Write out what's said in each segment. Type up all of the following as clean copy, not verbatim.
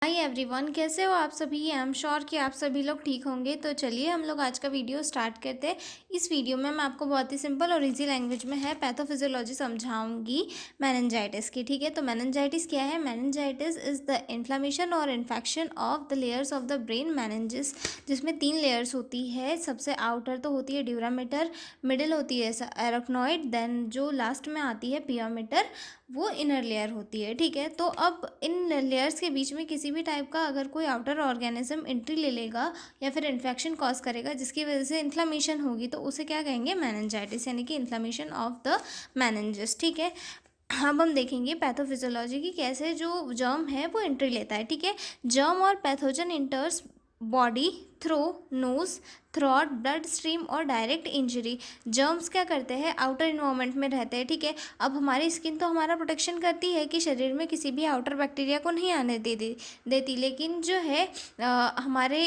Hi everyone, कैसे हो आप सभी। आई एम श्योर कि आप सभी लोग ठीक होंगे। तो चलिए हम लोग आज का वीडियो स्टार्ट करते हैं। इस वीडियो में मैं आपको बहुत ही सिंपल और इजी लैंग्वेज में है पैथोफिजियोलॉजी समझाऊंगी मेनिंजाइटिस की। ठीक है, तो मेनिंजाइटिस क्या है। मेनिंजाइटिस इज द इन्फ्लेमेशन और infection of the layers of the brain meninges, जिसमें 3 लेयर्स होती है। सबसे आउटर तो होती है ड्यूरामीटर, मिडिल होती है एराक्नॉइड, देन जो लास्ट में आती है पियोमीटर, वो इनर लेयर होती है। ठीक है, तो अब इन लेयर्स के बीच में किसी भी टाइप का अगर कोई आउटर ऑर्गेनिज्म एंट्री ले लेगा या फिर इन्फेक्शन कॉज करेगा जिसकी वजह से इन्फ्लामेशन होगी, तो उसे क्या कहेंगे, मेनिंजाइटिस, यानी कि इन्फ्लामेशन ऑफ द मेनिंजस। ठीक है, अब हम देखेंगे पैथोफिजियोलॉजी की कैसे जो जर्म है वो एंट्री लेता है। ठीक है, जर्म और pathogen इंटर्स body through nose, throat, blood stream और डायरेक्ट इंजरी। जर्म्स क्या करते हैं, आउटर इन्वायरमेंट में रहते हैं। ठीक है, अब हमारी स्किन तो हमारा प्रोटेक्शन करती है कि शरीर में किसी भी आउटर बैक्टीरिया को नहीं आने देती, लेकिन जो है हमारे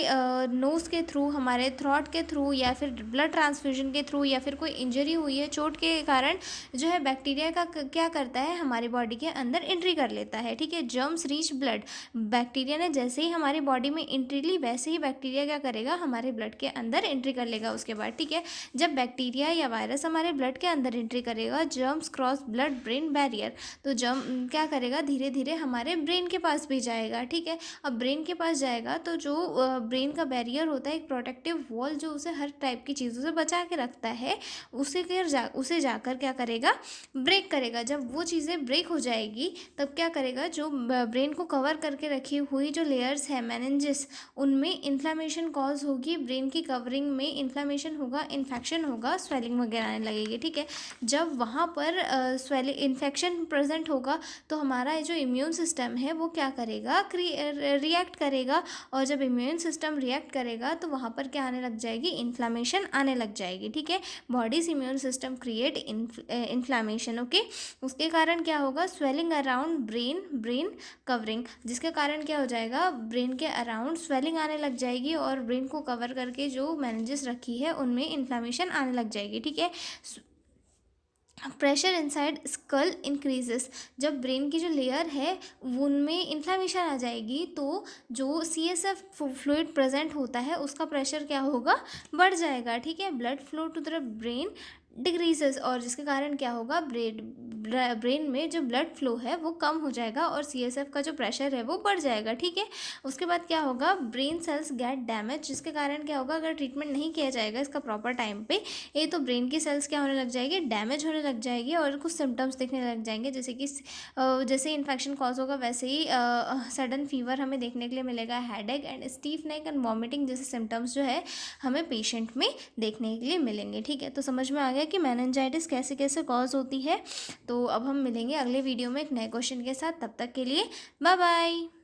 नोज़ के थ्रू, हमारे थ्रॉट के थ्रू, या फिर ब्लड ट्रांसफ्यूजन के थ्रू, या फिर कोई इंजरी हुई है, चोट के कारण जो है बैक्टीरिया का क्या करता है, हमारी बॉडी के अंदर एंट्री कर लेता है। ठीक है, जर्म्स रीच ब्लड। बैक्टीरिया ने जैसे ही हमारी बॉडी में एंट्री ली, वैसे ही बैक्टीरिया क्या करेगा, हमारे ब्लड के अंदर एंट्री कर लेगा उसके बाद। ठीक है, जब बैक्टीरिया या वायरस हमारे ब्लड के अंदर एंट्री करेगा, germs cross blood brain barrier, तो जर्म क्या करेगा, धीरे धीरे हमारे ब्रेन के पास भी जाएगा। ठीक है, अब ब्रेन के पास जाएगा तो जो ब्रेन का बैरियर होता है, एक प्रोटेक्टिव वॉल जो उसे हर टाइप की चीज़ों से बचा के रखता है, उसे जाकर क्या करेगा, ब्रेक करेगा। जब वो चीज़ें ब्रेक हो जाएगी तब क्या करेगा, जो ब्रेन को कवर करके रखी हुई जो लेयर्स है मेनिंजिस, उनमें इन्फ्लामेशन कॉज होगी, ब्रेन की कवरिंग में इन्फ्लामेशन होगा, इन्फेक्शन होगा, स्वेलिंग वगैरह आने लगेगी। ठीक है, जब वहाँ पर स्वेलिंग इन्फेक्शन प्रेजेंट होगा तो हमारा जो इम्यून सिस्टम है वो क्या करेगा, रिएक्ट करेगा, और जब इम्यून सिस्टम रिएक्ट करेगा तो वहाँ पर क्या आने लग जाएगी, इन्फ्लामेशन आने लग जाएगी। ठीक है, bodies immune system create inflammation. Okay, उसके कारण क्या होगा, स्वेलिंग अराउंड ब्रेन कवरिंग, जिसके कारण क्या हो जाएगा, ब्रेन के अराउंड स्वेलिंग आने लग जाएगी और ब्रेन को कवर करके जो मेनिंजेस रखी है उनमें इन्फ्लामेशन आने लग जाएगी। ठीक है, प्रेशर इनसाइड स्कल इंक्रीजेस। जब ब्रेन की जो लेयर है उनमें इन्फ्लामेशन आ जाएगी तो जो CSF फ्लूइड प्रेजेंट होता है उसका प्रेशर क्या होगा, बढ़ जाएगा। ठीक है, blood flow to the brain decreases, और जिसके कारण क्या होगा, ब्रेन में जो ब्लड फ्लो है वो कम हो जाएगा और CSF का जो प्रेशर है वो बढ़ जाएगा। ठीक है, उसके बाद क्या होगा, ब्रेन सेल्स गेट डैमेज, जिसके कारण क्या होगा, अगर ट्रीटमेंट नहीं किया जाएगा इसका प्रॉपर टाइम पे, ये तो ब्रेन की सेल्स क्या होने लग जाएगी, डैमेज होने लग जाएगी, और कुछ सिम्टम्स दिखने लग जाएंगे, जैसे कि जैसे इन्फेक्शन कॉज होगा वैसे ही सडन फीवर हमें देखने के लिए मिलेगा, headache and stiff neck and vomiting जैसे सिम्टम्स जो है हमें पेशेंट में देखने के लिए मिलेंगे। ठीक है, तो समझ में आ गया कि मेनिंजाइटिस कैसे कैसे कॉज होती है। तो अब हम मिलेंगे अगले वीडियो में एक नए क्वेश्चन के साथ, तब तक के लिए बाय बाय।